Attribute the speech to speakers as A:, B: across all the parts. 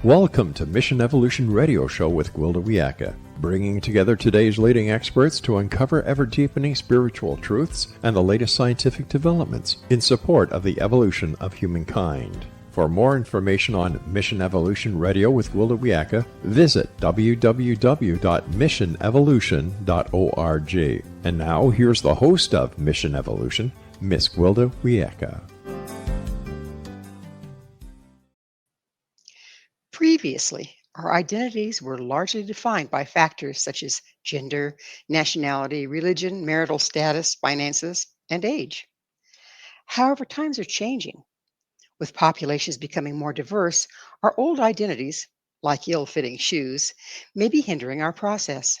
A: Welcome to Mission Evolution Radio Show with Gwilda Wiyaka, bringing together today's leading experts to uncover ever-deepening spiritual truths and the latest scientific developments in support of the evolution of humankind. For more information on Mission Evolution Radio with Gwilda Wiyaka, visit www.missionevolution.org. And now, here's the host of Mission Evolution, Miss Gwilda Wiyaka.
B: Previously, our identities were largely defined by factors such as gender, nationality, religion, marital status, finances, and age. However, times are changing. With populations becoming more diverse, our old identities, like ill-fitting shoes, may be hindering our process.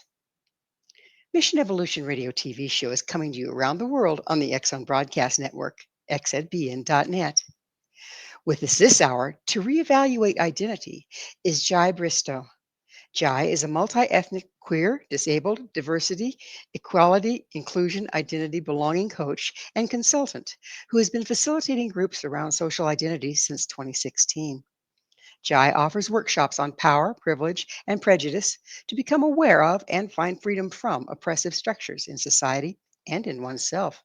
B: Mission Evolution Radio TV show is coming to you around the world on the X Zone Broadcast Network, xzbn.net. With us this hour to reevaluate identity is Jaï Bristow. Jaï is a multi-ethnic, queer, disabled, diversity, equality, inclusion, identity, belonging coach and consultant who has been facilitating groups around social identity since 2016. Jaï offers workshops on power, privilege, and prejudice to become aware of and find freedom from oppressive structures in society and in oneself.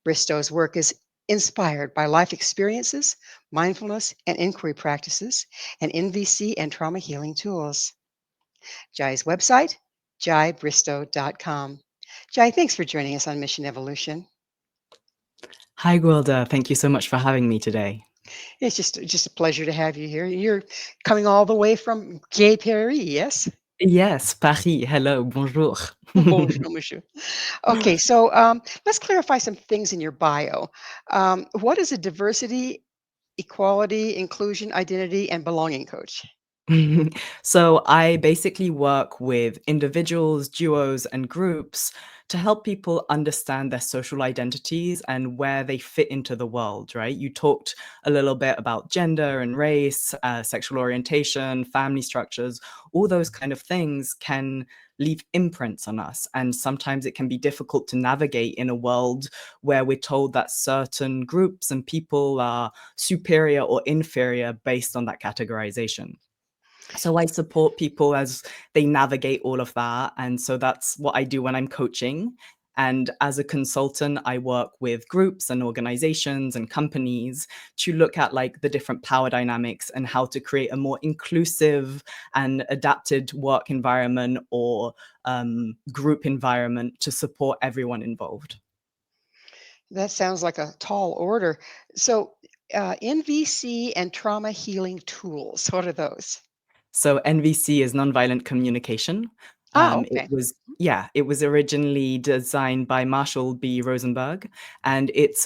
B: Bristow's work is inspired by life experiences, mindfulness and inquiry practices, and NVC and trauma healing tools. Jaï's website, jaïbristow.com. Jaï, thanks for joining us on Mission Evolution.
C: Hi, Gwilda. Thank you so much for having me today.
B: It's just a pleasure to have you here. You're coming all the way from Gay Paris, yes?
C: Yes, Paris. Hello, bonjour.
B: Bonjour, monsieur. Okay, so let's clarify some things in your bio. What is a diversity, equality, inclusion, identity, and belonging coach?
C: So I basically work with individuals, duos, and groups to help people understand their social identities and where they fit into the world, right? You talked a little bit about gender and race, sexual orientation, family structures. All those kind of things can leave imprints on us. And sometimes it can be difficult to navigate in a world where we're told that certain groups and people are superior or inferior based on that categorization. So I support people as they navigate all of that. And so that's what I do when I'm coaching. And as a consultant, I work with groups and organizations and companies to look at like the different power dynamics and how to create a more inclusive and adapted work environment or group environment to support everyone involved.
B: That sounds like a tall order. So NVC and trauma healing tools, what are those?
C: So NVC is nonviolent communication.
B: Okay.
C: It was originally designed by Marshall B. Rosenberg, and it's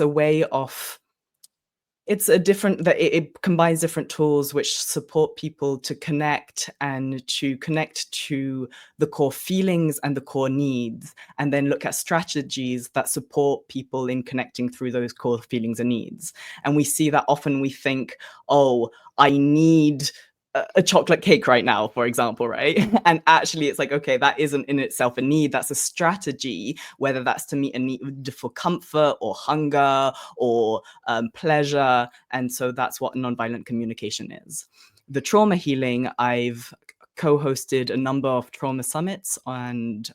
C: it combines different tools which support people to connect to the core feelings and the core needs, and then look at strategies that support people in connecting through those core feelings and needs. And we see that often we think, oh, I need a chocolate cake right now, for example, right? And actually it's like, okay, that isn't in itself a need. That's a strategy, whether that's to meet a need for comfort or hunger or pleasure. And so that's what nonviolent communication is. The trauma healing, I've co-hosted a number of trauma summits and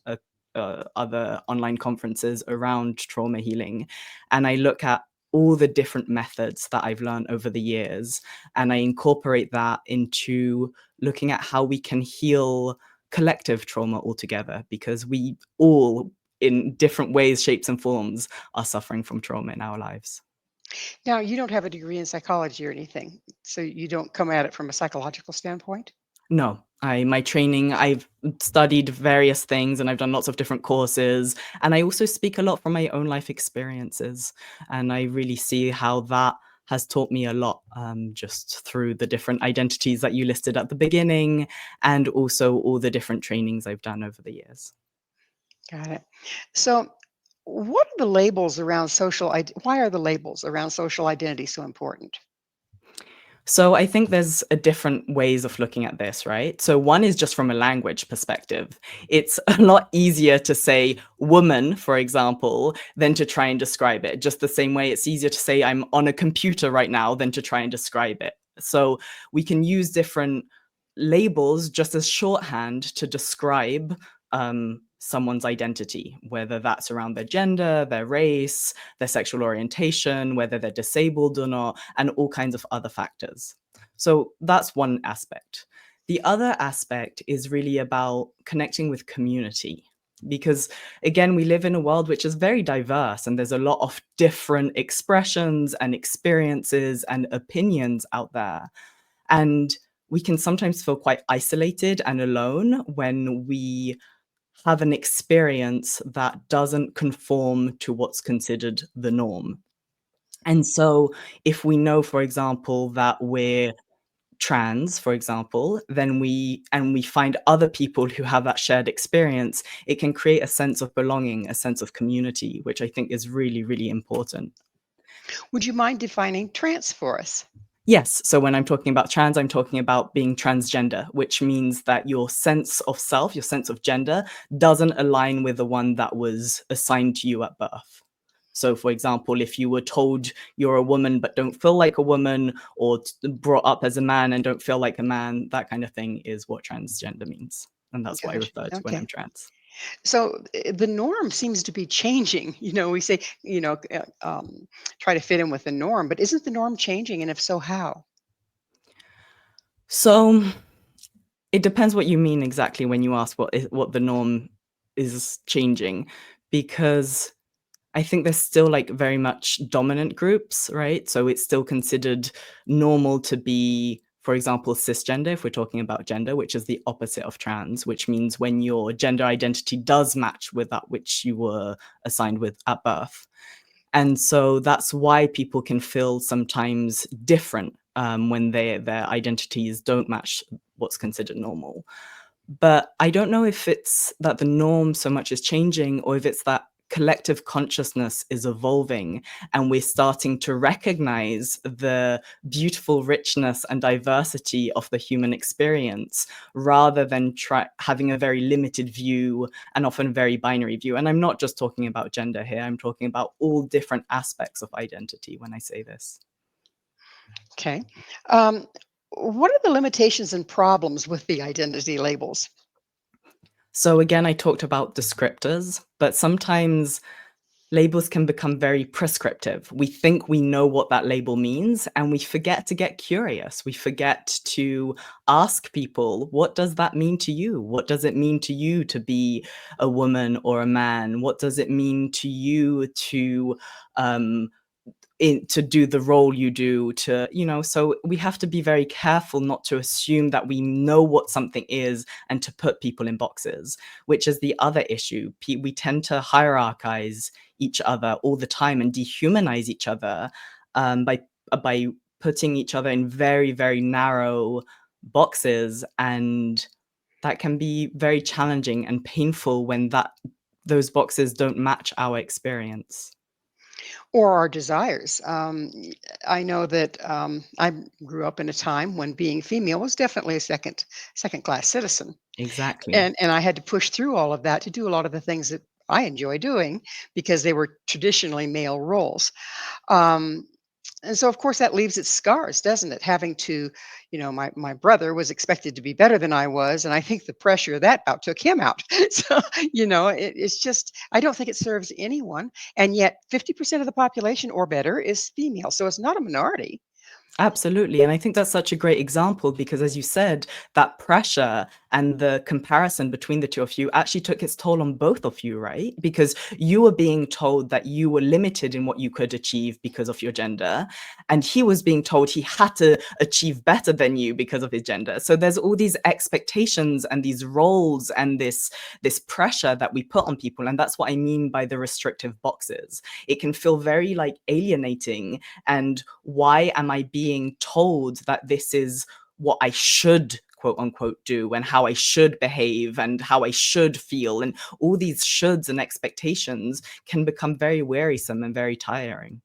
C: other online conferences around trauma healing. And I look at all the different methods that I've learned over the years. And I incorporate that into looking at how we can heal collective trauma altogether, because we all, in different ways, shapes and forms, are suffering from trauma in our lives.
B: Now, you don't have a degree in psychology or anything, so you don't come at it from a psychological standpoint?
C: No, my training, I've studied various things and I've done lots of different courses. And I also speak a lot from my own life experiences. And I really see how that has taught me a lot, just through the different identities that you listed at the beginning, and also all the different trainings I've done over the years.
B: Got it. So what are the labels around why are the labels around social identity so important?
C: So I think there's a different ways of looking at this, right? So one is just from a language perspective. It's a lot easier to say woman, for example, than to try and describe it. Just the same way it's easier to say I'm on a computer right now than to try and describe it. So we can use different labels just as shorthand to describe someone's identity, whether that's around their gender, their race, their sexual orientation, whether they're disabled or not, and all kinds of other factors. So that's one aspect. The other aspect is really about connecting with community. Because again, we live in a world which is very diverse, and there's a lot of different expressions and experiences and opinions out there. And we can sometimes feel quite isolated and alone when we have an experience that doesn't conform to what's considered the norm. And so if we know, for example, that we're trans, for example, then we find other people who have that shared experience, it can create a sense of belonging, a sense of community, which I think is really, really important.
B: Would you mind defining trans for us?
C: Yes. So when I'm talking about trans, I'm talking about being transgender, which means that your sense of self, your sense of gender, doesn't align with the one that was assigned to you at birth. So, for example, if you were told you're a woman but don't feel like a woman, or brought up as a man and don't feel like a man, that kind of thing is what transgender means. And that's what I
B: Gotcha.
C: refer to when I'm
B: Okay.
C: trans.
B: So the norm seems to be changing. We say, try to fit in with the norm, but isn't the norm changing? And if so, how?
C: So it depends what you mean exactly when you ask what the norm is changing, because I think there's still like very much dominant groups, right? So it's still considered normal to be, for example, cisgender, if we're talking about gender, which is the opposite of trans, which means when your gender identity does match with that which you were assigned with at birth. And so that's why people can feel sometimes different when their identities don't match what's considered normal. But I don't know if it's that the norm so much is changing, or if it's that collective consciousness is evolving and we're starting to recognize the beautiful richness and diversity of the human experience, rather than having a very limited view and often very binary view. And I'm not just talking about gender here, I'm talking about all different aspects of identity when I say this.
B: Okay. Um, what are the limitations and problems with the identity labels?
C: So again, I talked about descriptors, but sometimes labels can become very prescriptive. We think we know what that label means, and we forget to get curious. We forget to ask people, what does that mean to you? What does it mean to you to be a woman or a man? What does it mean to you to to do the role you do, so we have to be very careful not to assume that we know what something is and to put people in boxes, which is the other issue. We tend to hierarchize each other all the time and dehumanize each other by putting each other in very, very narrow boxes, and that can be very challenging and painful when those boxes don't match our experience.
B: Or our desires. I know that I grew up in a time when being female was definitely a second class citizen,
C: Exactly.
B: and I had to push through all of that to do a lot of the things that I enjoy doing because they were traditionally male roles. Um, and so, of course, that leaves its scars, doesn't it? Having to, my brother was expected to be better than I was, and I think the pressure of that about took him out. So, it's just, I don't think it serves anyone. And yet, 50% of the population or better is female. So it's not a minority.
C: Absolutely. And I think that's such a great example because, as you said, that pressure and the comparison between the two of you actually took its toll on both of you, right? Because you were being told that you were limited in what you could achieve because of your gender. And he was being told he had to achieve better than you because of his gender. So there's all these expectations and these roles and this pressure that we put on people. And that's what I mean by the restrictive boxes. It can feel very like alienating. And why am I being told that this is what I should quote unquote do, and how I should behave and how I should feel, and all these shoulds and expectations can become very wearisome and very tiring.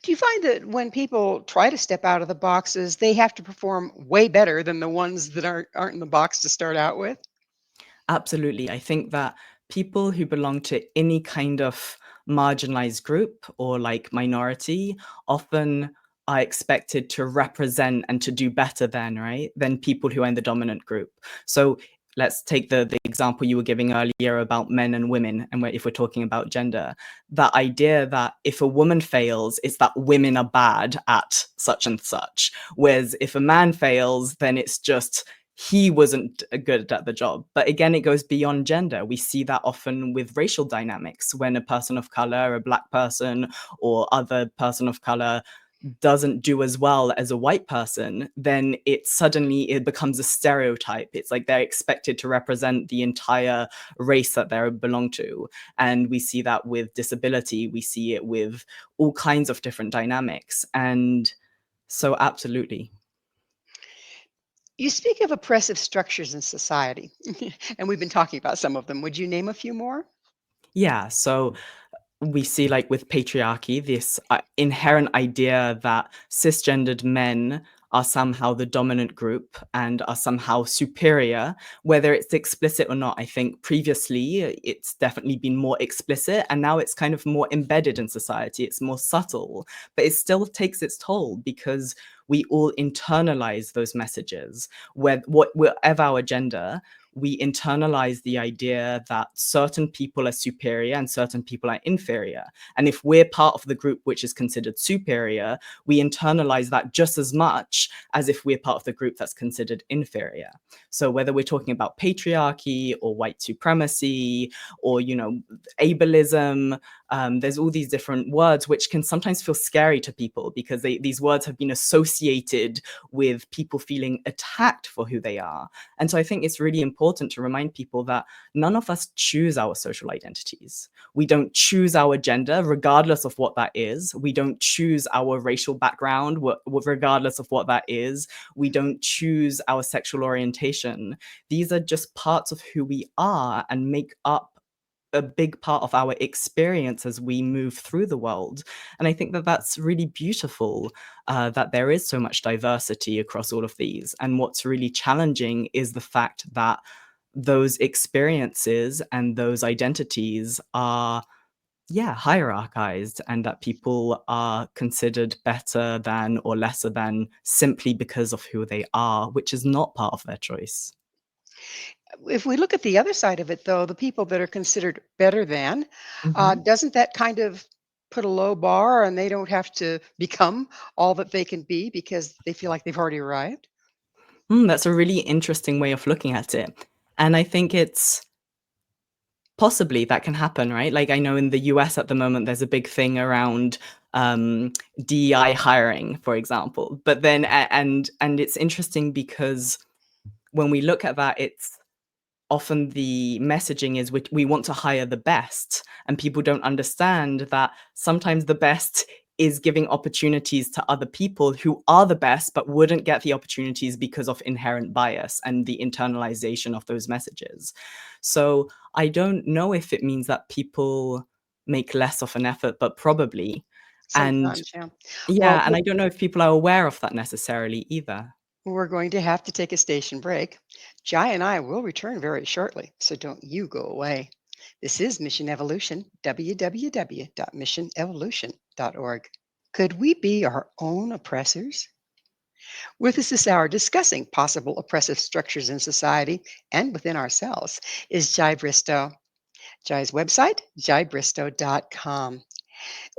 B: Do you find that when people try to step out of the boxes, they have to perform way better than the ones that aren't in the box to start out with?
C: Absolutely. I think that people who belong to any kind of marginalized group or like minority often are expected to represent and to do better than people who are in the dominant group. So let's take the example you were giving earlier about men and women, and if we're talking about gender, that idea that if a woman fails, it's that women are bad at such and such. Whereas if a man fails, then it's just he wasn't good at the job. But again, it goes beyond gender. We see that often with racial dynamics when a person of color, a Black person or other person of color doesn't do as well as a white person, then it becomes a stereotype. It's like they're expected to represent the entire race that they belong to. And we see that with disability. We see it with all kinds of different dynamics. And so absolutely.
B: You speak of oppressive structures in society, and we've been talking about some of them. Would you name a few more?
C: Yeah. So we see, like with patriarchy, this inherent idea that cisgendered men are somehow the dominant group and are somehow superior, whether it's explicit or not. I think previously it's definitely been more explicit, and now it's kind of more embedded in society. It's more subtle, but it still takes its toll because we all internalize those messages. Whatever our gender, we internalize the idea that certain people are superior and certain people are inferior. And if we're part of the group which is considered superior, we internalize that just as much as if we're part of the group that's considered inferior. So whether we're talking about patriarchy or white supremacy or, ableism, there's all these different words which can sometimes feel scary to people because these words have been associated with people feeling attacked for who they are. And so I think it's really important to remind people that none of us choose our social identities. We don't choose our gender, regardless of what that is. We don't choose our racial background, regardless of what that is. We don't choose our sexual orientation. These are just parts of who we are and make up a big part of our experience as we move through the world. And I think that that's really beautiful, that there is so much diversity across all of these. And what's really challenging is the fact that those experiences and those identities are hierarchized, and that people are considered better than or lesser than simply because of who they are, which is not part of their choice.
B: If we look at the other side of it, though, the people that are considered better than,
C: Mhm.
B: doesn't that kind of put a low bar and they don't have to become all that they can be because they feel like they've already arrived?
C: That's a really interesting way of looking at it. And I think it's possibly that can happen, right? Like I know in the US at the moment, there's a big thing around DEI hiring, for example. But then, and it's interesting because when we look at that, it's often the messaging is we want to hire the best, and people don't understand that sometimes the best is giving opportunities to other people who are the best but wouldn't get the opportunities because of inherent bias and the internalization of those messages. So I don't know if it means that people make less of an effort, but probably. And
B: Sometimes, yeah. Well,
C: yeah, and I don't know if people are aware of that necessarily either.
B: we're going to have to take a station break. Jai and I will return very shortly, so don't you go away. This is Mission Evolution, www.missionevolution.org. Could we be our own oppressors? With us this hour discussing possible oppressive structures in society and within ourselves is Jaï Bristow. Jai's website, jaibristow.com.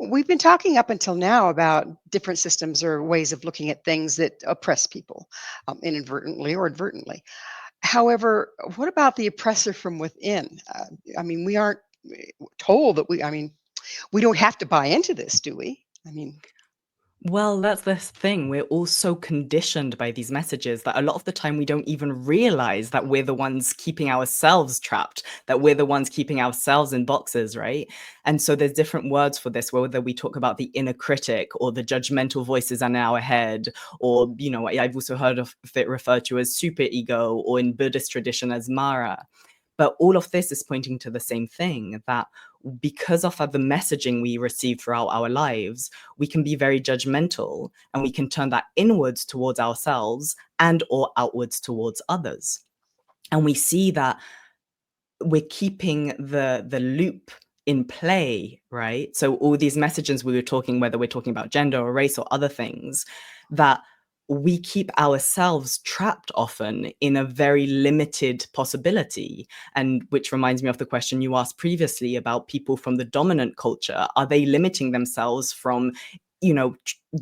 B: We've been talking up until now about different systems or ways of looking at things that oppress people, inadvertently or advertently. However, what about the oppressor from within? We aren't told that we don't have to buy into this, do we? I mean,
C: Well, that's the thing. We're all so conditioned by these messages that a lot of the time we don't even realize that we're the ones keeping ourselves trapped, that we're the ones keeping ourselves in boxes, right? And so there's different words for this, whether we talk about the inner critic or the judgmental voices in our head, or, I've also heard of it referred to as superego, or in Buddhist tradition as Mara. But all of this is pointing to the same thing, that because of the messaging we receive throughout our lives, we can be very judgmental, and we can turn that inwards towards ourselves and or outwards towards others. And we see that we're keeping the loop in play, right? So all these messages we were talking, whether we're talking about gender or race or other things, that we keep ourselves trapped often in a very limited possibility. And which reminds me of the question you asked previously about people from the dominant culture. Are they limiting themselves from,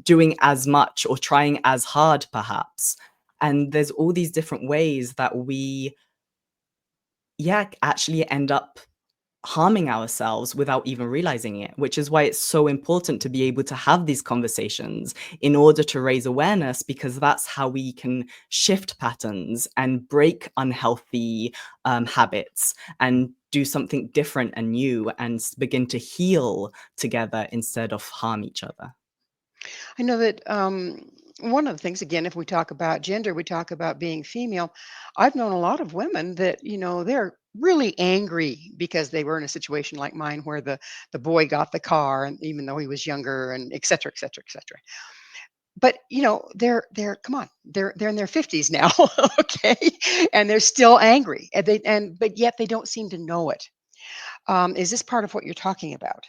C: doing as much or trying as hard, perhaps? And there's all these different ways that we, actually end up harming ourselves without even realizing it, which is why it's so important to be able to have these conversations in order to raise awareness, because that's how we can shift patterns and break unhealthy habits and do something different and new and begin to heal together instead of harm each other.
B: I know that one of the things, again, if we talk about gender, we talk about being female. I've known a lot of women that, they're really angry because they were in a situation like mine where the boy got the car, and even though he was younger, and et cetera, et cetera, et cetera. But they're come on, they're in their 50s now, okay, and they're still angry, but yet they don't seem to know it. Is this part of what you're talking about?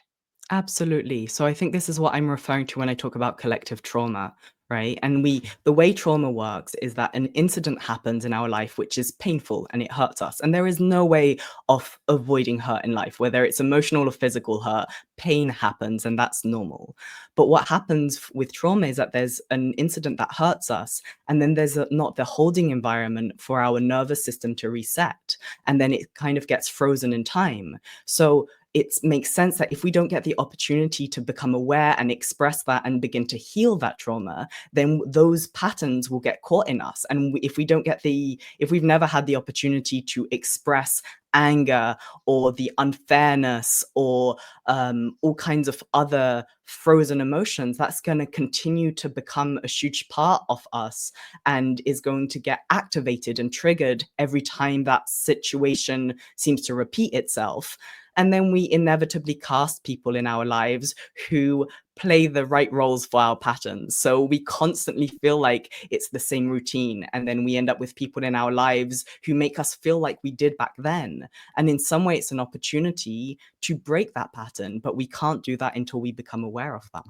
C: Absolutely. So I think this is what I'm referring to when I talk about collective trauma, right? And the way trauma works is that an incident happens in our life which is painful and it hurts us. And there is no way of avoiding hurt in life, whether it's emotional or physical hurt, pain happens and that's normal. But what happens with trauma is that there's an incident that hurts us, and then there's not the holding environment for our nervous system to reset. And then it kind of gets frozen in time. So it makes sense that if we don't get the opportunity to become aware and express that and begin to heal that trauma, then those patterns will get caught in us. And if we've never had the opportunity to express anger or the unfairness or all kinds of other frozen emotions, that's going to continue to become a huge part of us and is going to get activated and triggered every time that situation seems to repeat itself. And then we inevitably cast people in our lives who play the right roles for our patterns. So we constantly feel like it's the same routine. And then we end up with people in our lives who make us feel like we did back then. And in some way, it's an opportunity to break that pattern, but we can't do that until we become aware of that.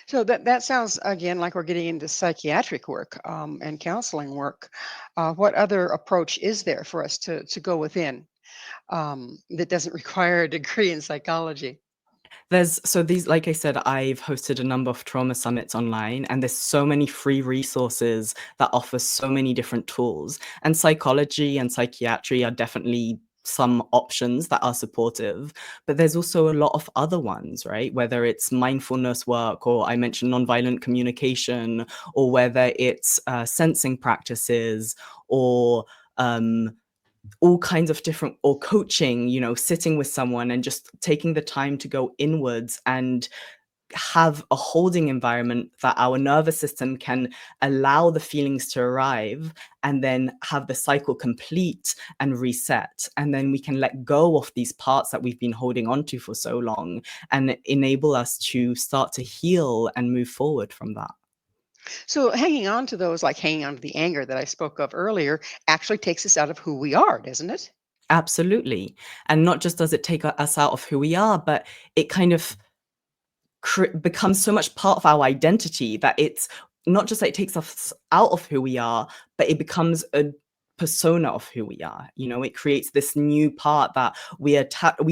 B: So that sounds again like we're getting into psychiatric work and counseling work. What other approach is there for us to go within that doesn't require a degree in psychology?
C: Like I said, I've hosted a number of trauma summits online, and there's so many free resources that offer so many different tools. And psychology and psychiatry are definitely some options that are supportive, but there's also a lot of other ones, right? Whether it's mindfulness work, or I mentioned nonviolent communication, or whether it's sensing practices, or all kinds of different, or coaching, sitting with someone and just taking the time to go inwards and have a holding environment that our nervous system can allow the feelings to arrive, and then have the cycle complete and reset. And then we can let go of these parts that we've been holding on to for so long, and enable us to start to heal and move forward from that.
B: So hanging on to those, like hanging on to the anger that I spoke of earlier, actually takes us out of who we are, doesn't it?
C: Absolutely. And not just does it take us out of who we are, but it kind of becomes so much part of our identity that it's not just that it takes us out of who we are, but it becomes a persona of who we are. It creates this new part that we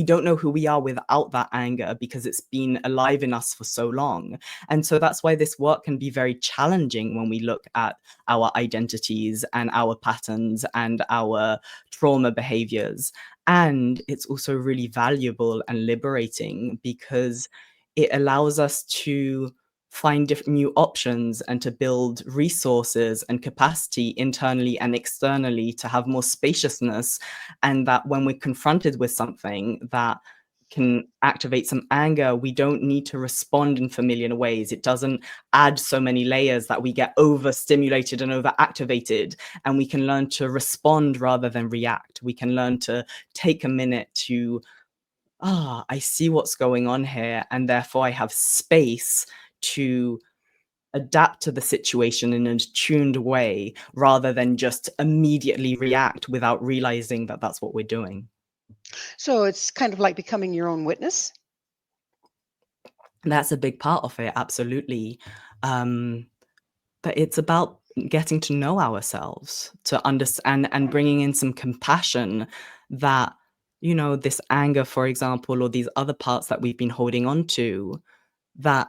C: don't know who we are without that anger, because it's been alive in us for so long. And so that's why this work can be very challenging when we look at our identities and our patterns and our trauma behaviors. And it's also really valuable and liberating, because it allows us to find different new options and to build resources and capacity internally and externally to have more spaciousness. And that when we're confronted with something that can activate some anger, we don't need to respond in familiar ways. It doesn't add so many layers that we get overstimulated and overactivated, and we can learn to respond rather than react. We can learn to take a minute to, I see what's going on here, and therefore I have space to adapt to the situation in an attuned way, rather than just immediately react without realizing that that's what we're doing.
B: So it's kind of like becoming your own witness.
C: That's a big part of it, absolutely. Um, but it's about getting to know ourselves, to understand and bringing in some compassion that, this anger, for example, or these other parts that we've been holding on to, that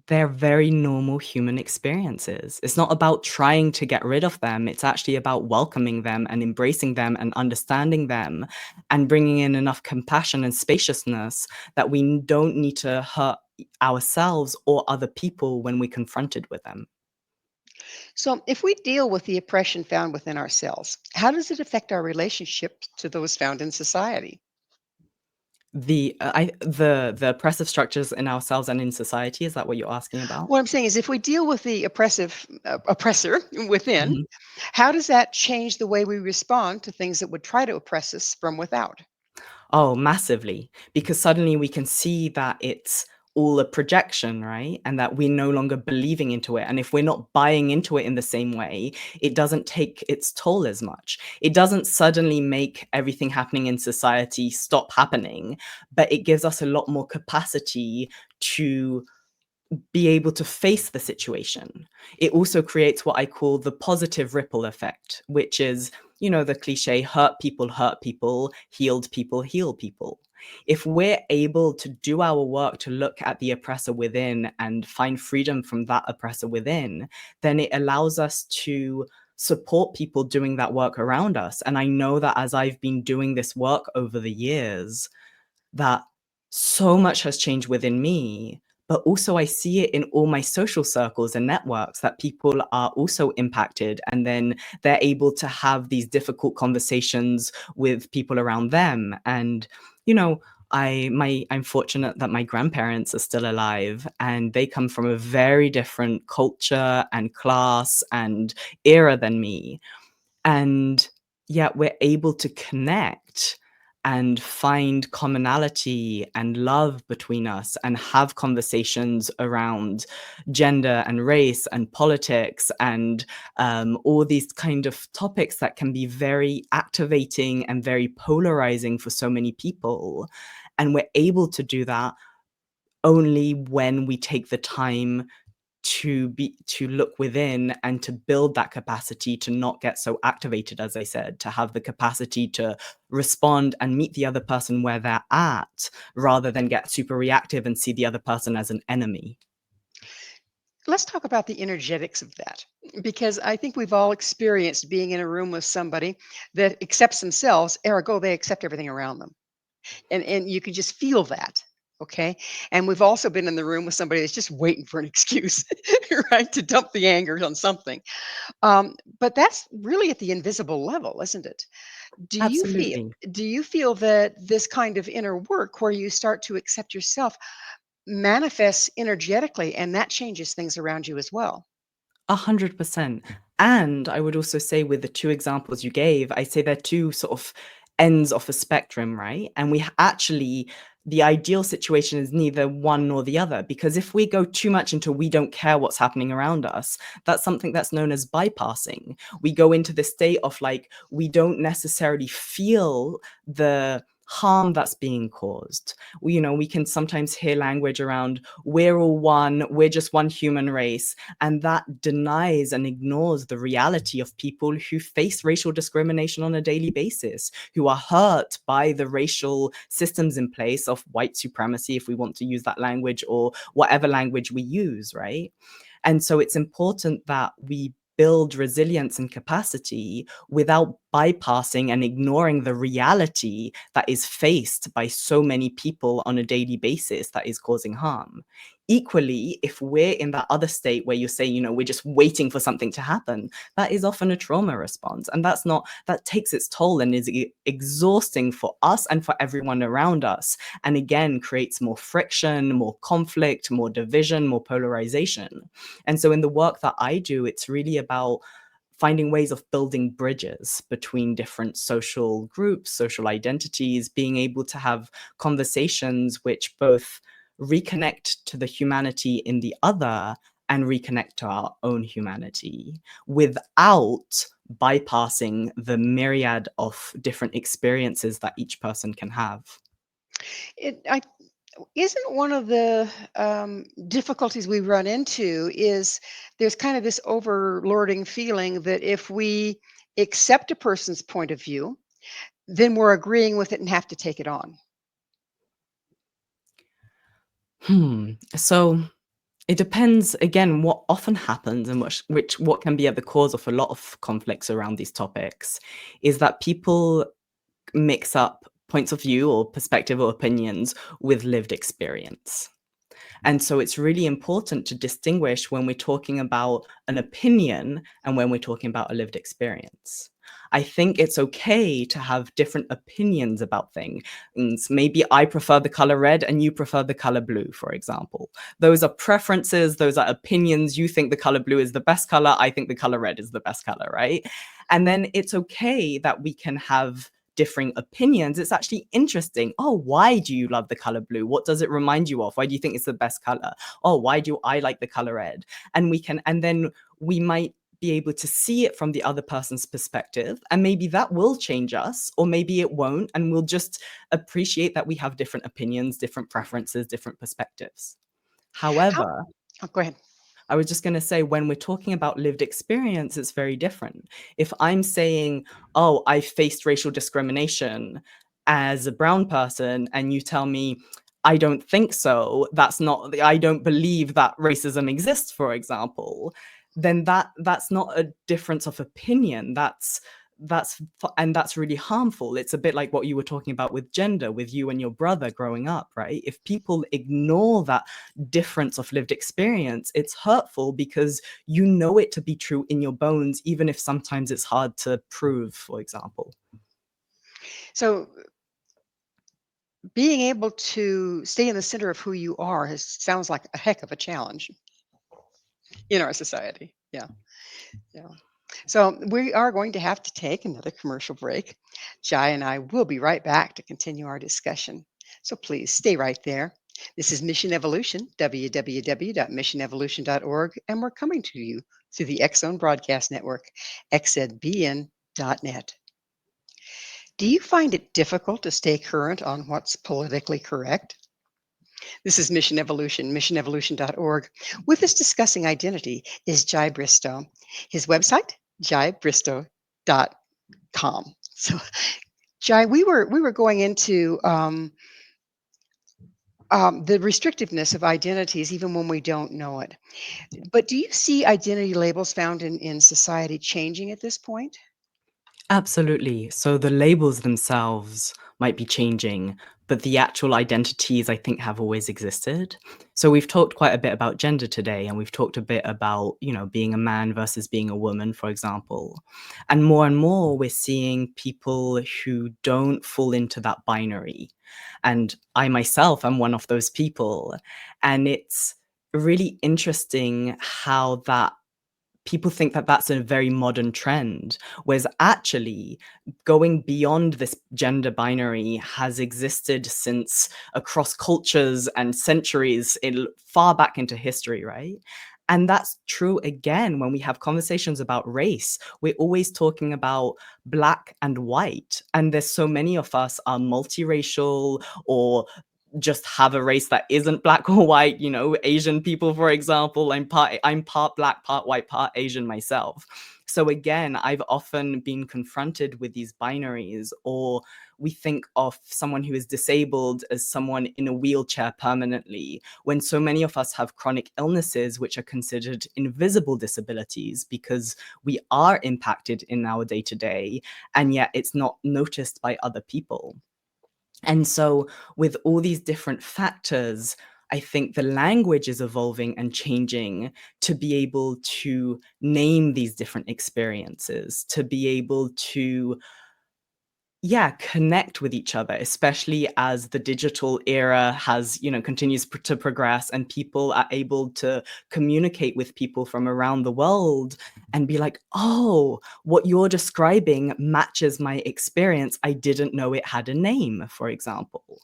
C: they're very normal human experiences. It's not about trying to get rid of them. It's actually about welcoming them and embracing them and understanding them and bringing in enough compassion and spaciousness that we don't need to hurt ourselves or other people when we're confronted with them.
B: So if we deal with the oppression found within ourselves, how does it affect our relationship to those found in society?
C: The oppressive structures in ourselves and in society, is that what you're asking about?
B: What I'm saying is, if we deal with the oppressor within,
C: Mhm.
B: how does that change the way we respond to things that would try to oppress us from without?
C: Oh, massively, because suddenly we can see that it's all a projection, right? And that we're no longer believing into it. And if we're not buying into it in the same way, it doesn't take its toll as much. It doesn't suddenly make everything happening in society stop happening, but it gives us a lot more capacity to be able to face the situation. It also creates what I call the positive ripple effect, which is, the cliche hurt people, healed people, heal people. If we're able to do our work to look at the oppressor within and find freedom from that oppressor within, then it allows us to support people doing that work around us. And I know that as I've been doing this work over the years, that so much has changed within me, but also I see it in all my social circles and networks that people are also impacted, and then they're able to have these difficult conversations with people around them. And, you know, I'm fortunate that my grandparents are still alive, and they come from a very different culture and class and era than me. And yet we're able to connect and find commonality and love between us and have conversations around gender and race and politics and all these kind of topics that can be very activating and very polarizing for so many people. And we're able to do that only when we take the time to look within and to build that capacity to not get so activated, as I said, to have the capacity to respond and meet the other person where they're at, rather than get super reactive and see the other person as an enemy.
B: Let's talk about the energetics of that, because I think we've all experienced being in a room with somebody that accepts themselves, ergo, they accept everything around them. And you can just feel that. Okay. And we've also been in the room with somebody that's just waiting for an excuse, right, to dump the anger on something. But that's really at the invisible level, isn't it? Do you feel
C: Absolutely.
B: do you feel that this kind of inner work where you start to accept yourself manifests energetically and that changes things around you as well?
C: 100%. And I would also say, with the two examples you gave, I say they're two sort of ends of a spectrum, right? And actually, the ideal situation is neither one nor the other, because if we go too much into we don't care what's happening around us, that's something that's known as bypassing. We go into this state of like, we don't necessarily feel the harm that's being caused. We can sometimes hear language around we're all one, we're just one human race, and that denies and ignores the reality of people who face racial discrimination on a daily basis, who are hurt by the racial systems in place of white supremacy, if we want to use that language, or whatever language we use, right? And so it's important that we build resilience and capacity without bypassing and ignoring the reality that is faced by so many people on a daily basis that is causing harm. Equally, if we're in that other state where you say, we're just waiting for something to happen, that is often a trauma response. And that takes its toll and is exhausting for us and for everyone around us. And again, creates more friction, more conflict, more division, more polarization. And so in the work that I do, it's really about finding ways of building bridges between different social groups, social identities, being able to have conversations which both reconnect to the humanity in the other and reconnect to our own humanity without bypassing the myriad of different experiences that each person can have.
B: Isn't one of the difficulties we run into is there's kind of this overlording feeling that if we accept a person's point of view, then we're agreeing with it and have to take it on.
C: So it depends again what often happens and what can be at the cause of a lot of conflicts around these topics is that people mix up points of view or perspective or opinions with lived experience. And so it's really important to distinguish when we're talking about an opinion and when we're talking about a lived experience. I think it's okay to have different opinions about things. Maybe I prefer the color red and you prefer the color blue, for example. Those are preferences, those are opinions. You think the color blue is the best color, I think the color red is the best color, right? And then it's okay that we can have differing opinions. It's actually interesting. Oh, why do you love the color blue? What does it remind you of? Why do you think it's the best color? Oh, why do I like the color red? And then we might be able to see it from the other person's perspective, and maybe that will change us, or maybe it won't, and we'll just appreciate that we have different opinions, different preferences, different perspectives. However,
B: Go ahead.
C: I was just going to say, when we're talking about lived experience, it's very different. If I'm saying, oh, I faced racial discrimination as a brown person, and you tell me, I don't think so, I don't believe that racism exists, for example, then that's not a difference of opinion. That's really harmful. It's a bit like what you were talking about with gender, with you and your brother growing up, right? If people ignore that difference of lived experience, it's hurtful because you know it to be true in your bones, even if sometimes it's hard to prove, for example.
B: So being able to stay in the center of who you are sounds like a heck of a challenge in our society. Yeah. So we are going to have to take another commercial break. Jaï and I will be right back to continue our discussion. So please stay right there. This is Mission Evolution, www.missionevolution.org, and we're coming to you through the X-Zone Broadcast Network, xzbn.net. Do you find it difficult to stay current on what's politically correct? This is Mission Evolution, missionevolution.org. With us discussing identity is Jaï Bristow. His website, jaïbristow.com. So, Jaï, we were going into the restrictiveness of identities, even when we don't know it. But do you see identity labels found in society changing at this point?
C: Absolutely. So the labels themselves might be changing, but the actual identities, I think, have always existed. So we've talked quite a bit about gender today, and we've talked a bit about, being a man versus being a woman, for example. And more, we're seeing people who don't fall into that binary. And I myself am one of those people. And it's really interesting how that people think that that's a very modern trend, whereas actually going beyond this gender binary has existed since across cultures and centuries far back into history, right? And that's true again when we have conversations about race. We're always talking about black and white, and there's so many of us are multiracial or just have a race that isn't black or white, Asian people, for example. I'm part black, part white, part Asian myself. So again, I've often been confronted with these binaries, or we think of someone who is disabled as someone in a wheelchair permanently, when so many of us have chronic illnesses which are considered invisible disabilities because we are impacted in our day-to-day, and yet it's not noticed by other people. And so with all these different factors, I think the language is evolving and changing to be able to name these different experiences, to be able to connect with each other, especially as the digital era continues to progress, and people are able to communicate with people from around the world and be like, oh, what you're describing matches my experience. I didn't know it had a name, for example.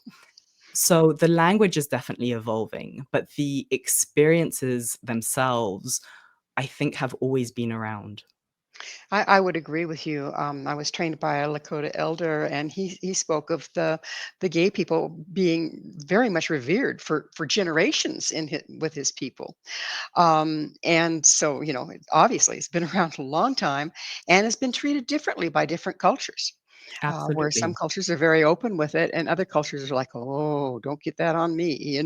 C: So the language is definitely evolving, but the experiences themselves, I think, have always been around.
B: I would agree with you. I was trained by a Lakota elder, and he spoke of the gay people being very much revered for generations with his people. And so, obviously, it's been around a long time and has been treated differently by different cultures. Where some
C: Absolutely.
B: cultures are very open with it, and other cultures are like, "Oh, don't get that on me,"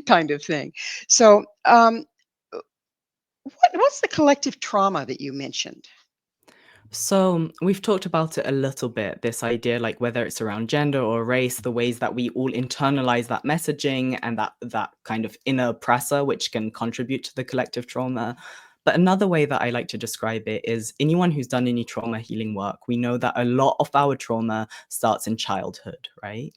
B: kind of thing. So, what's the collective trauma that you mentioned?
C: So we've talked about it a little bit, this idea, like whether it's around gender or race, the ways that we all internalize that messaging and that kind of inner oppressor, which can contribute to the collective trauma. But another way that I like to describe it is anyone who's done any trauma healing work, we know that a lot of our trauma starts in childhood, right?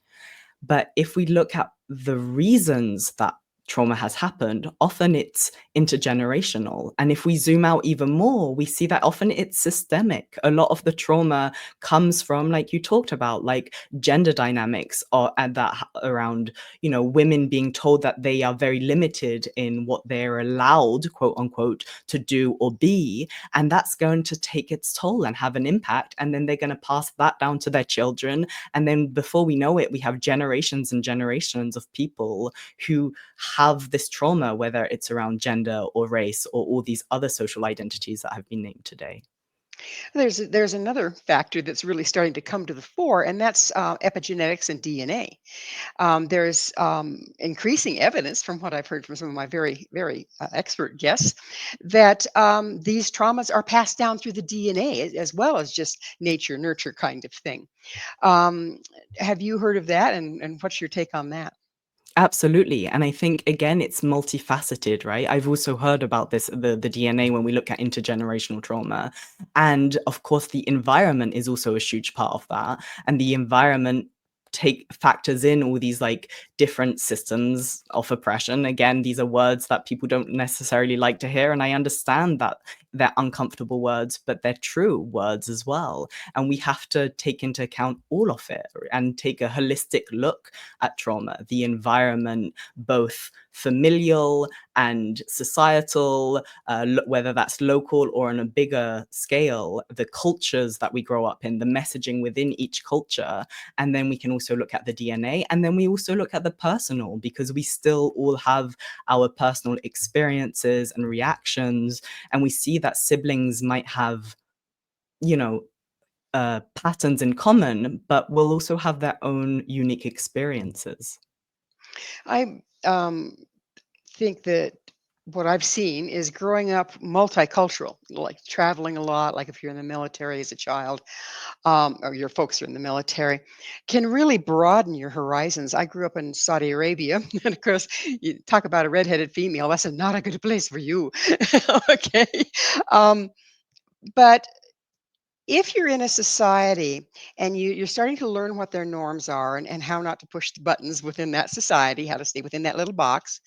C: But if we look at the reasons that trauma has happened, often it's intergenerational. And if we zoom out even more, we see that often it's systemic. A lot of the trauma comes from, like you talked about, like gender dynamics or and around, women being told that they are very limited in what they're allowed, quote unquote, to do or be. And that's going to take its toll and have an impact. And then they're going to pass that down to their children, and then before we know it, we have generations and generations of people who have this trauma, whether it's around gender or race or all these other social identities that have been named today.
B: There's another factor that's really starting to come to the fore, and that's epigenetics and DNA. There's increasing evidence, from what I've heard from some of my very, very expert guests, that these traumas are passed down through the DNA as well as just nature nurture kind of thing. Um, have you heard of that? And what's your take on that?
C: Absolutely. And I think again, it's multifaceted, right? I've also heard about this, the DNA when we look at intergenerational trauma. And of course, the environment is also a huge part of that. And the environment take factors in all these like different systems of oppression. Again, these are words that people don't necessarily like to hear. And I understand that they're uncomfortable words, but they're true words as well. And we have to take into account all of it and take a holistic look at trauma, the environment, both familial and societal, whether that's local or on a bigger scale, the cultures that we grow up in, the messaging within each culture. And then we can also look at the DNA. And then we also look at the personal, because we still all have our personal experiences and reactions. And we see that siblings might have, you know, patterns in common, but will also have their own unique experiences.
B: I think that what I've seen is growing up multicultural, like traveling a lot, like if you're in the military as a child, or your folks are in the military, can really broaden your horizons. I grew up in Saudi Arabia, and of course, you talk about a redheaded female. That's not a good place for you. Okay. Um, but if you're in a society and you're starting to learn what their norms are and how not to push the buttons within that society, how to stay within that little box,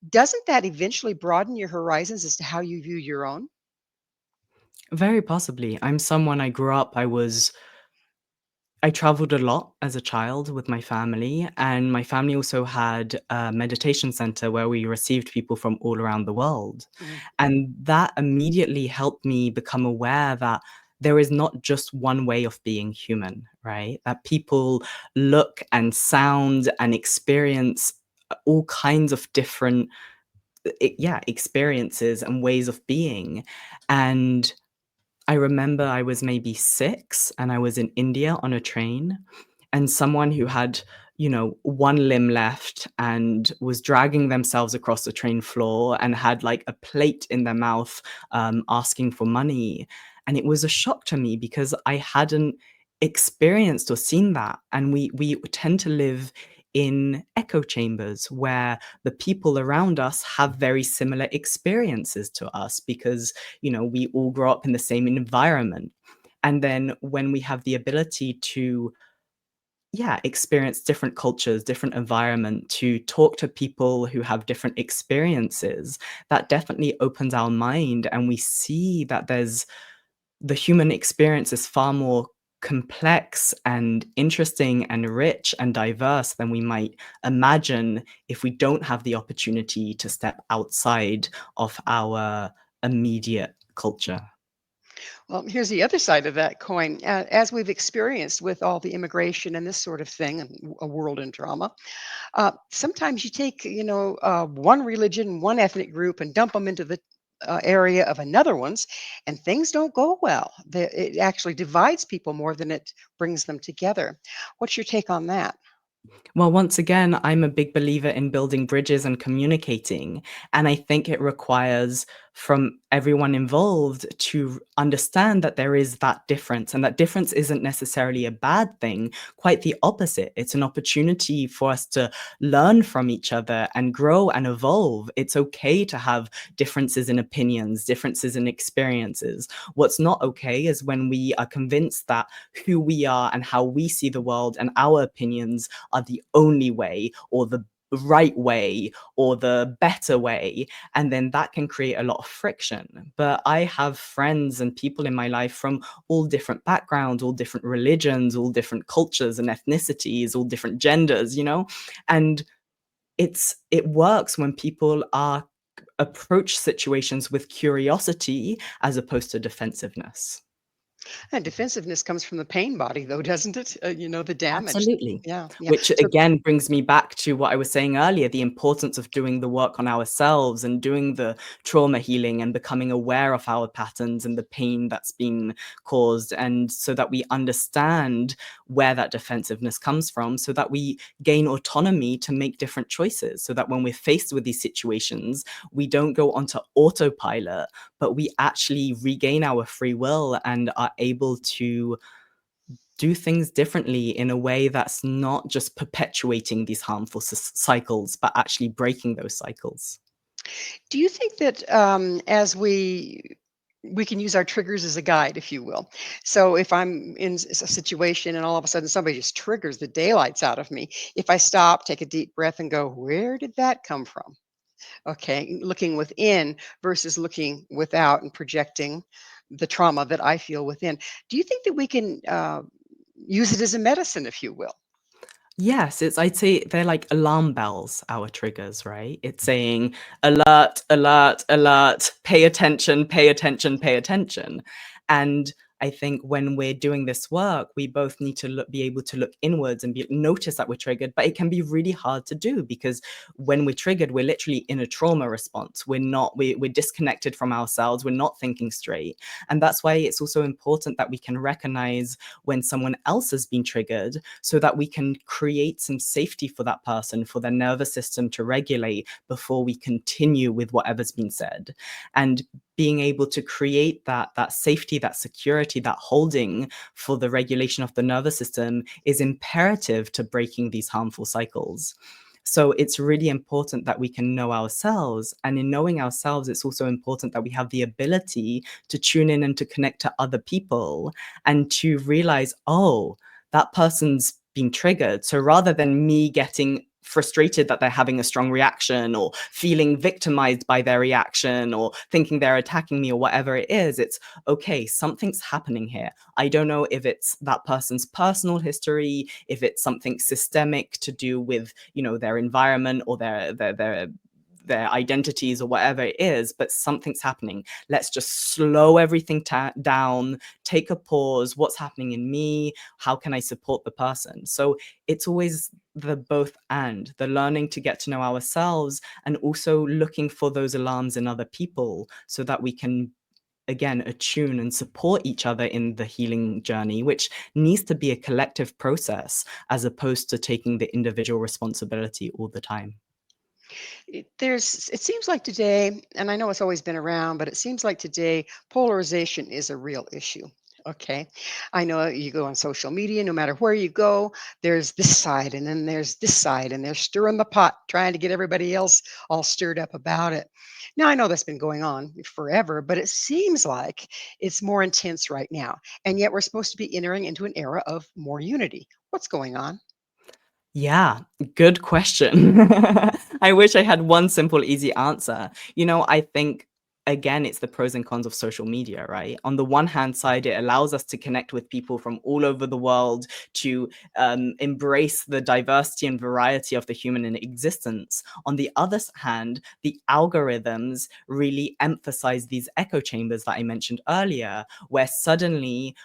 B: doesn't that eventually broaden your horizons as to how you view your own?
C: Very possibly. I'm someone I grew up, I traveled a lot as a child with my family, and my family also had a meditation center where we received people from all around the world.
B: Mm.
C: And that immediately helped me become aware that there is not just one way of being human, right? That people look and sound and experience all kinds of different experiences and ways of being. And I remember I was maybe 6 and I was in India on a train, and someone who had, one limb left and was dragging themselves across the train floor and had like a plate in their mouth, asking for money. And it was a shock to me because I hadn't experienced or seen that. And we tend to live in echo chambers where the people around us have very similar experiences to us because we all grow up in the same environment. And then when we have the ability to, experience different cultures, different environment, to talk to people who have different experiences, that definitely opens our mind. And we see that the human experience is far more complex and interesting and rich and diverse than we might imagine if we don't have the opportunity to step outside of our immediate culture.
B: Well, here's the other side of that coin. As we've experienced with all the immigration and this sort of thing, and a world in drama, sometimes you take, one religion, one ethnic group, and dump them into the area of another one's, and things don't go well. It actually divides people more than it brings them together. What's your take on that?
C: Well, once again, I'm a big believer in building bridges and communicating. And I think it requires from everyone involved to understand that there is that difference, and that difference isn't necessarily a bad thing. Quite the opposite. It's an opportunity for us to learn from each other and grow and evolve. It's okay to have differences in opinions, differences in experiences. What's not okay is when we are convinced that who we are and how we see the world and our opinions are the only way, or the right way, or the better way, and then that can create a lot of friction. But I have friends and people in my life from all different backgrounds, all different religions, all different cultures and ethnicities, all different genders, and it works when people are approach situations with curiosity as opposed to defensiveness.
B: And defensiveness comes from the pain body, though, doesn't it? The damage.
C: Absolutely.
B: Yeah, yeah.
C: Which
B: So
C: again brings me back to what I was saying earlier, the importance of doing the work on ourselves and doing the trauma healing and becoming aware of our patterns and the pain that's been caused. And so that we understand where that defensiveness comes from, so that we gain autonomy to make different choices. So that when we're faced with these situations, we don't go onto autopilot, but we actually regain our free will and are able to do things differently in a way that's not just perpetuating these harmful cycles, but actually breaking those cycles.
B: do you think that as we can use our triggers as a guide, if you will. So if I'm in a situation and all of a sudden somebody just triggers the daylights out of me, if I stop, take a deep breath, and go, where did that come from? Okay, looking within versus looking without and projecting the trauma that I feel within. Do you think that we can use it as a medicine, if you will?
C: Yes, I'd say they're like alarm bells, our triggers, right? It's saying alert, alert, alert, pay attention, pay attention, pay attention. And I think when we're doing this work, we both need to be able to look inwards and notice that we're triggered. But it can be really hard to do, because when we're triggered, we're literally in a trauma response. We're disconnected from ourselves. We're not thinking straight. And that's why it's also important that we can recognize when someone else has been triggered, so that we can create some safety for that person, for their nervous system to regulate before we continue with whatever's been said. And being able to create that safety, that security, that holding for the regulation of the nervous system is imperative to breaking these harmful cycles. So it's really important that we can know ourselves. And in knowing ourselves, it's also important that we have the ability to tune in and to connect to other people and to realize, oh, that person's been triggered. So rather than me getting frustrated that they're having a strong reaction, or feeling victimized by their reaction, or thinking they're attacking me, or whatever it is, it's okay, something's happening here. I don't know if it's that person's personal history, if it's something systemic to do with, their environment, or their identities, or whatever it is, but something's happening. Let's just slow everything down, take a pause. What's happening in me? How can I support the person? So it's always the both and the learning to get to know ourselves, and also looking for those alarms in other people, so that we can again attune and support each other in the healing journey, which needs to be a collective process as opposed to taking the individual responsibility all the time.
B: It seems like today, and I know it's always been around, but it seems like today polarization is a real issue. Okay. I know you go on social media, no matter where you go, there's this side and then there's this side, and they're stirring the pot, trying to get everybody else all stirred up about it. Now, I know that's been going on forever, but it seems like it's more intense right now. And yet we're supposed to be entering into an era of more unity. What's going on?
C: Yeah, good question. I wish I had one simple, easy answer. I think again, it's the pros and cons of social media, right? On the one hand side, it allows us to connect with people from all over the world, to embrace the diversity and variety of the human in existence. On the other hand, the algorithms really emphasize these echo chambers that I mentioned earlier, where suddenly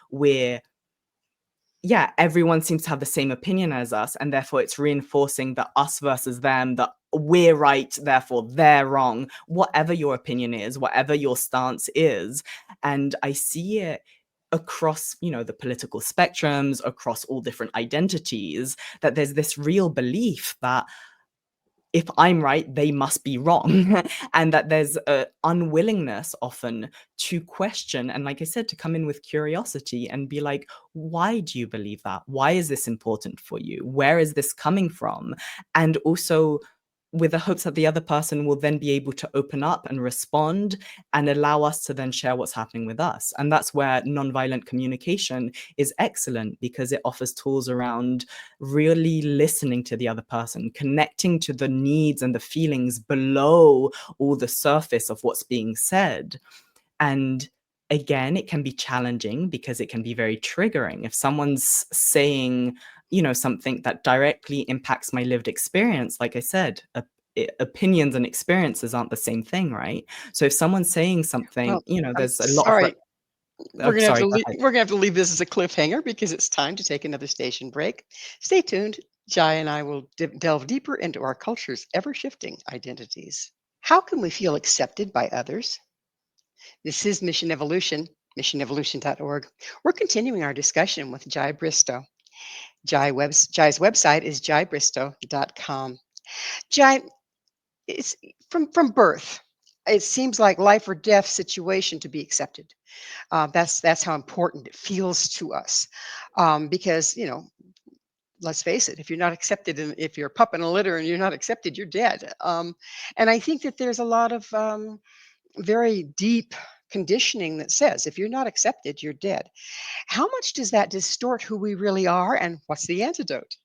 C: everyone seems to have the same opinion as us, and therefore it's reinforcing the us versus them, that we're right, therefore they're wrong, whatever your opinion is, whatever your stance is. And I see it across, the political spectrums, across all different identities, that there's this real belief that if I'm right, they must be wrong. And that there's a unwillingness often to question, and like I said, to come in with curiosity and be like, why do you believe that? Why is this important for you? Where is this coming from? And also with the hopes that the other person will then be able to open up and respond and allow us to then share what's happening with us. And that's where nonviolent communication is excellent, because it offers tools around really listening to the other person, connecting to the needs and the feelings below all the surface of what's being said. And again, it can be challenging because it can be very triggering. If someone's saying, something that directly impacts my lived experience, like I said, opinions and experiences aren't the same thing, right? So if someone's saying something,
B: Well, I'm
C: there's a lot of
B: sorry.
C: oh, sorry, go ahead.
B: We're gonna have to leave this as a cliffhanger because it's time to take another station break. Stay tuned. Jai and I will delve deeper into our culture's ever-shifting identities. How can we feel accepted by others? This is Mission Evolution, missionevolution.org. We're continuing our discussion with Jaï Bristow. Jai's website is jaibristow.com. Jai, it's from birth. It seems like life or death situation to be accepted. That's how important it feels to us, because let's face it, if you're not accepted, and if you're a pup in a litter and you're not accepted, you're dead. And I think that there's a lot of very deep conditioning that says if you're not accepted, you're dead. How much does that distort who we really are, and what's the antidote?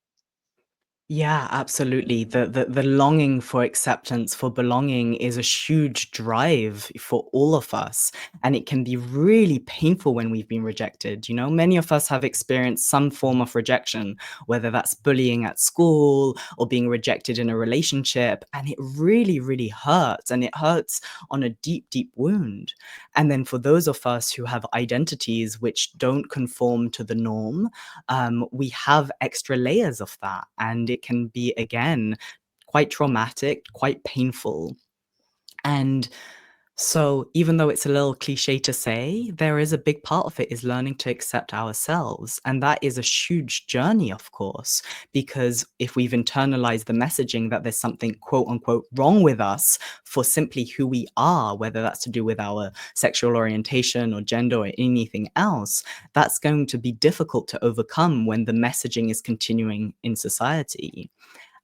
C: Yeah, absolutely. The longing for acceptance, for belonging is a huge drive for all of us. And it can be really painful when we've been rejected. Many of us have experienced some form of rejection, whether that's bullying at school or being rejected in a relationship. And it really, really hurts. And it hurts on a deep, deep wound. And then for those of us who have identities which don't conform to the norm, we have extra layers of that. And it can be, again, quite traumatic, quite painful. And so even though it's a little cliche to say, there is a big part of it is learning to accept ourselves. And that is a huge journey, of course, because if we've internalized the messaging that there's something quote unquote wrong with us for simply who we are, whether that's to do with our sexual orientation or gender or anything else, that's going to be difficult to overcome when the messaging is continuing in society.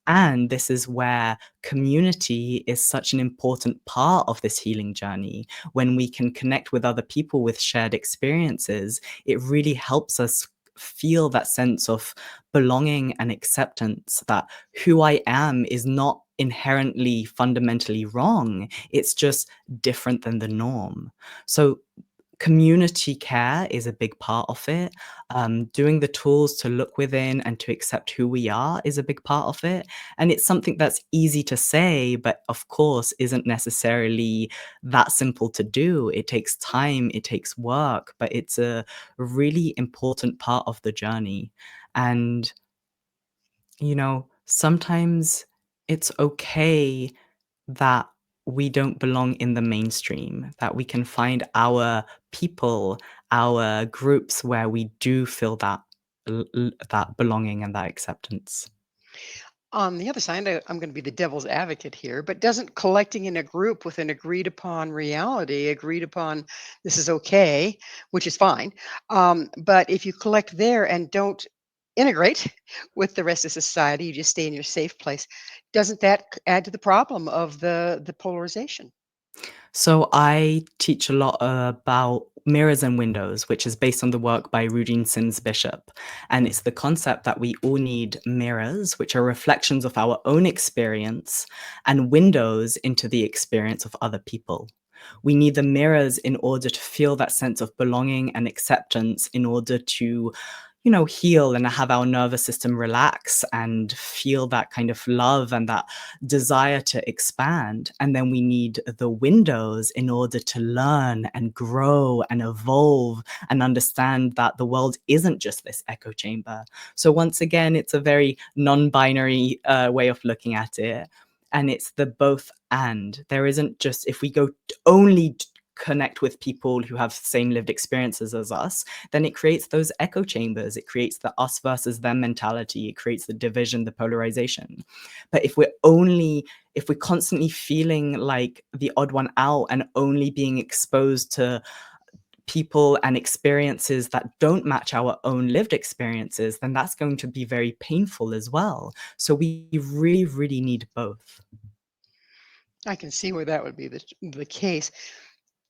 C: And this is where community is such an important part of this healing journey. When we can connect with other people with shared experiences, it really helps us feel that sense of belonging and acceptance, that who I am is not inherently fundamentally wrong. It's just different than the norm. So community care is a big part of it. Doing the tools to look within and to accept who we are is a big part of it. And it's something that's easy to say, but of course isn't necessarily that simple to do. It takes time, it takes work, but it's a really important part of the journey. And, sometimes it's okay that we don't belong in the mainstream, that we can find our people, our groups where we do feel that belonging and that acceptance.
B: On the other side, I'm going to be the devil's advocate here, but doesn't collecting in a group with an agreed upon reality, agreed upon this is okay, which is fine. But if you collect there and don't integrate with the rest of society, you just stay in your safe place. Doesn't that add to the problem of the polarization?
C: So I teach a lot about mirrors and windows, which is based on the work by Rudine Sims Bishop. And it's the concept that we all need mirrors, which are reflections of our own experience, and windows into the experience of other people. We need the mirrors in order to feel that sense of belonging and acceptance, in order to, heal and have our nervous system relax and feel that kind of love and that desire to expand. And then we need the windows in order to learn and grow and evolve and understand that the world isn't just this echo chamber. So once again, it's a very non-binary way of looking at it. And it's the both and. There isn't just, if we go only connect with people who have the same lived experiences as us, then it creates those echo chambers. It creates the us versus them mentality. It creates the division, the polarization. But if we're constantly feeling like the odd one out and only being exposed to people and experiences that don't match our own lived experiences, then that's going to be very painful as well. So we really, really need both.
B: I can see where that would be the case.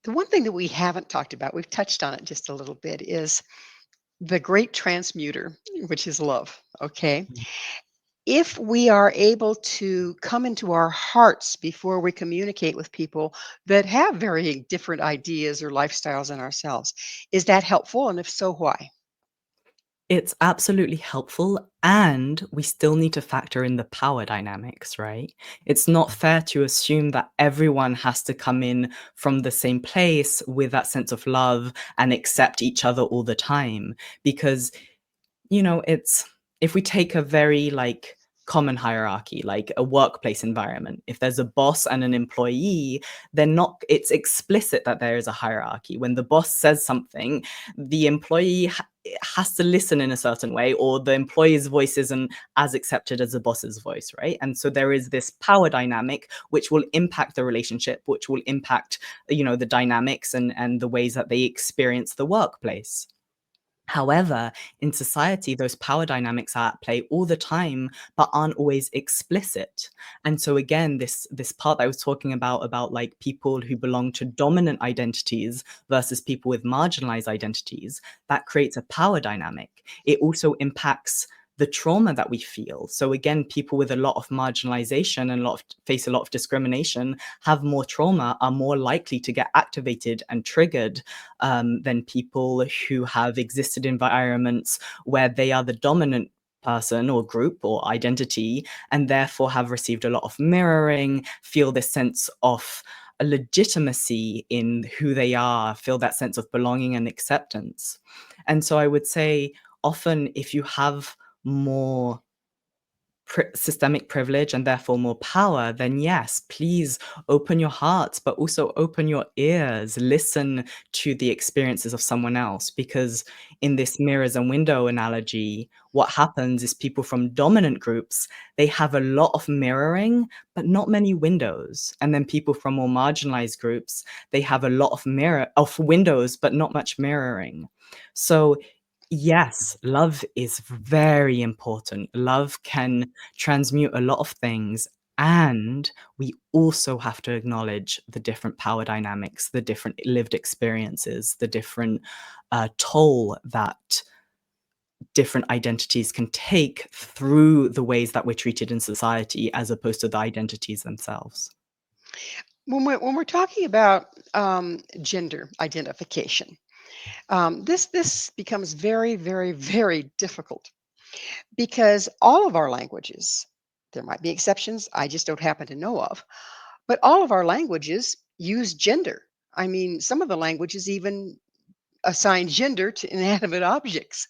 B: The one thing that we haven't talked about, we've touched on it just a little bit, is the great transmuter, which is love. Okay. If we are able to come into our hearts before we communicate with people that have very different ideas or lifestyles than ourselves, is that helpful? And if so, why?
C: It's absolutely helpful, and we still need to factor in the power dynamics, right? It's not fair to assume that everyone has to come in from the same place with that sense of love and accept each other all the time, because it's, if we take a very common hierarchy, like a workplace environment, if there's a boss and an employee, it's explicit that there is a hierarchy. When the boss says something, the employee has to listen in a certain way, or the employee's voice isn't as accepted as the boss's voice, right? And so there is this power dynamic which will impact the relationship, which will impact the dynamics and the ways that they experience the workplace. However, in society, those power dynamics are at play all the time, but aren't always explicit. And so again, this part that I was talking about like people who belong to dominant identities versus people with marginalized identities, that creates a power dynamic. It also impacts the trauma that we feel. So again, people with a lot of marginalization and face a lot of discrimination, have more trauma, are more likely to get activated and triggered than people who have existed in environments where they are the dominant person or group or identity, and therefore have received a lot of mirroring, feel this sense of a legitimacy in who they are, feel that sense of belonging and acceptance. And so I would say, often if you have more systemic privilege and therefore more power, then yes, please open your hearts, but also open your ears, listen to the experiences of someone else. Because in this mirrors and window analogy, what happens is people from dominant groups, they have a lot of mirroring, but not many windows. And then people from more marginalized groups, they have a lot of windows, but not much mirroring. So yes, love is very important. Love can transmute a lot of things, and we also have to acknowledge the different power dynamics, the different lived experiences, the different toll that different identities can take through the ways that we're treated in society, as opposed to the identities themselves.
B: When we're talking about gender identification, this becomes very, very, very difficult because all of our languages, there might be exceptions I just don't happen to know of, but all of our languages use gender. I mean, some of the languages even assign gender to inanimate objects,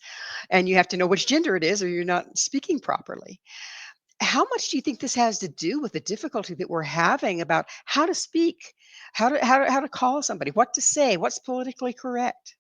B: and you have to know which gender it is or you're not speaking properly. How much do you think this has to do with the difficulty that we're having about how to speak, how to call somebody, what to say, what's politically correct?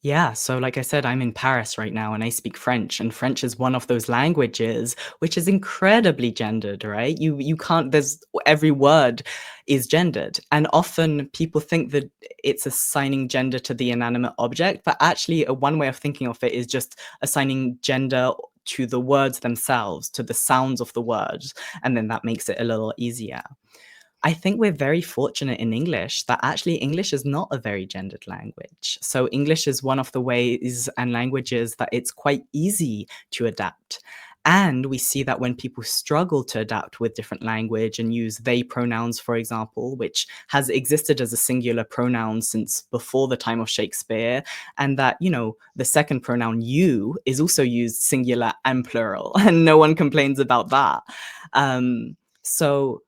C: Yeah, so like I said, I'm in Paris right now and I speak French, and French is one of those languages which is incredibly gendered, right? You can't, there's, every word is gendered. And often people think that it's assigning gender to the inanimate object, but actually one way of thinking of it is just assigning gender to the words themselves, to the sounds of the words, and then that makes it a little easier. I think we're very fortunate in English that actually English is not a very gendered language. So English is one of the ways and languages that it's quite easy to adapt. And we see that when people struggle to adapt with different language and use they pronouns, for example, which has existed as a singular pronoun since before the time of Shakespeare, and that, the second pronoun you is also used singular and plural, and no one complains about that. So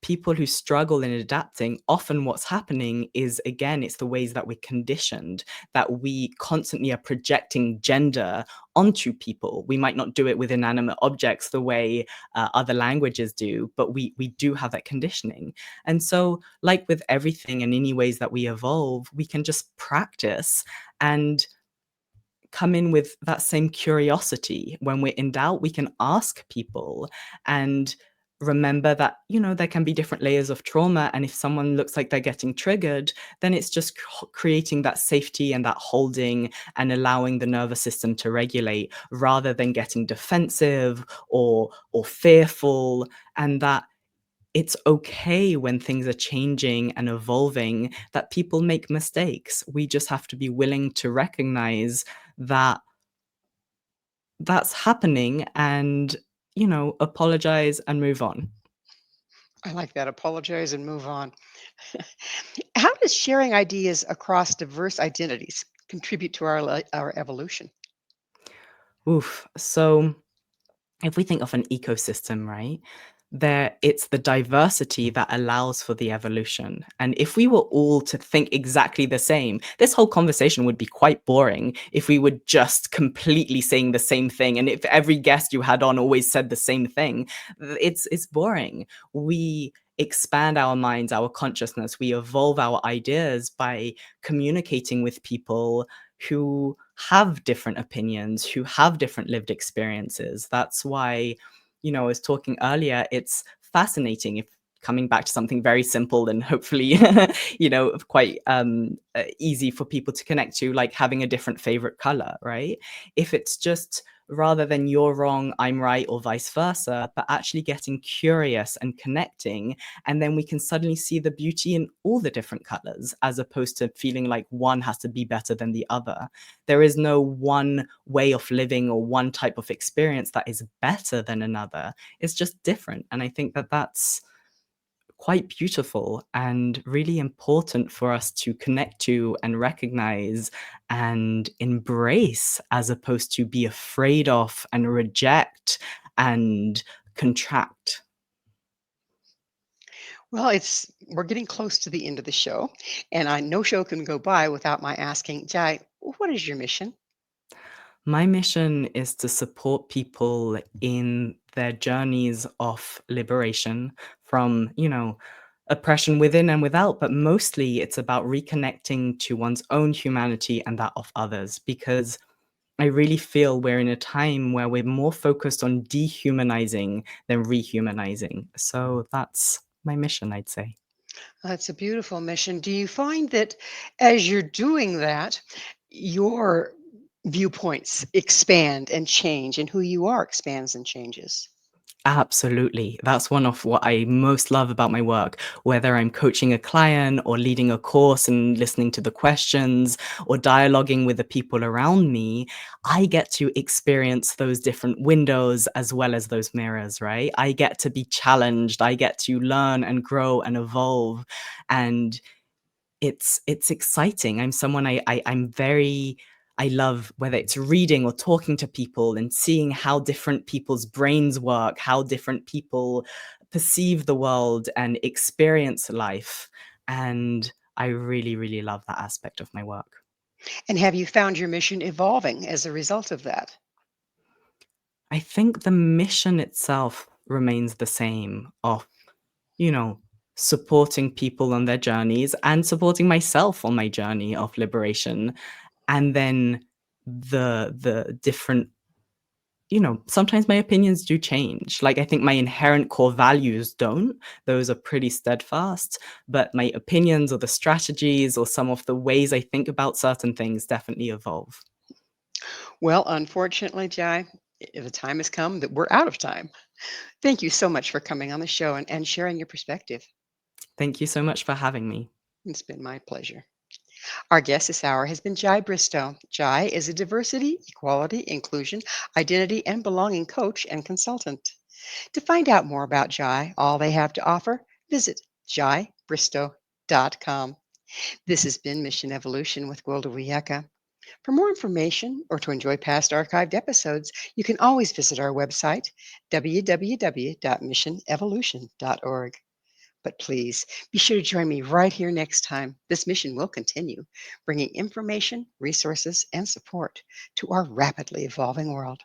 C: people who struggle in adapting, often what's happening is, again, it's the ways that we're conditioned, that we constantly are projecting gender onto people. We might not do it with inanimate objects the way other languages do, but we do have that conditioning. And so, like with everything and any ways that we evolve, we can just practice and come in with that same curiosity. When we're in doubt, we can ask people and remember that, there can be different layers of trauma. And if someone looks like they're getting triggered, then it's just creating that safety and that holding and allowing the nervous system to regulate rather than getting defensive or fearful. And that it's okay when things are changing and evolving, that people make mistakes. We just have to be willing to recognize that that's happening and, apologize and move on.
B: I like that. Apologize and move on. How does sharing ideas across diverse identities contribute to our evolution?
C: Oof. So if we think of an ecosystem, right, it's the diversity that allows for the evolution. And if we were all to think exactly the same, this whole conversation would be quite boring if we were just completely saying the same thing. And if every guest you had on always said the same thing, it's boring. We expand our minds, our consciousness, we evolve our ideas by communicating with people who have different opinions, who have different lived experiences. That's why, I was talking earlier, it's fascinating, if coming back to something very simple and hopefully, quite easy for people to connect to, like having a different favorite color, right? If it's just rather than you're wrong, I'm right, or vice versa, but actually getting curious and connecting, and then we can suddenly see the beauty in all the different colors, as opposed to feeling like one has to be better than the other. There is no one way of living or one type of experience that is better than another. It's just different. And I think that that's quite beautiful and really important for us to connect to and recognize and embrace, as opposed to be afraid of and reject and contract.
B: Well, we're getting close to the end of the show, and no show can go by without my asking, Jai, what is your mission?
C: My mission is to support people in their journeys of liberation from, oppression within and without, but mostly it's about reconnecting to one's own humanity and that of others, because I really feel we're in a time where we're more focused on dehumanizing than rehumanizing. So that's my mission, I'd say.
B: That's a beautiful mission. Do you find that as you're doing that, your viewpoints expand and change, and who you are expands and changes?
C: Absolutely. That's one of what I most love about my work, whether I'm coaching a client or leading a course and listening to the questions or dialoguing with the people around me. I get to experience those different windows as well as those mirrors, right? I get to be challenged. I get to learn and grow and evolve. And it's exciting. I'm someone I love, whether it's reading or talking to people and seeing how different people's brains work, how different people perceive the world and experience life. And I really, really love that aspect of my work.
B: And have you found your mission evolving as a result of that?
C: I think the mission itself remains the same, of, you know, supporting people on their journeys and supporting myself on my journey of liberation. And then the different, sometimes my opinions do change. Like, I think my inherent core values don't. Those are pretty steadfast, but my opinions or the strategies or some of the ways I think about certain things definitely evolve.
B: Well, unfortunately, Jai, the time has come that we're out of time. Thank you so much for coming on the show and sharing your perspective.
C: Thank you so much for having me.
B: It's been my pleasure. Our guest this hour has been Jaï Bristow. Jaï is a diversity, equality, inclusion, identity, and belonging coach and consultant. To find out more about Jaï, all they have to offer, visit jaibristow.com. This has been Mission Evolution with Gwilda Wiyaka. For more information or to enjoy past archived episodes, you can always visit our website, www.missionevolution.org. But please be sure to join me right here next time. This mission will continue, bringing information, resources, and support to our rapidly evolving world.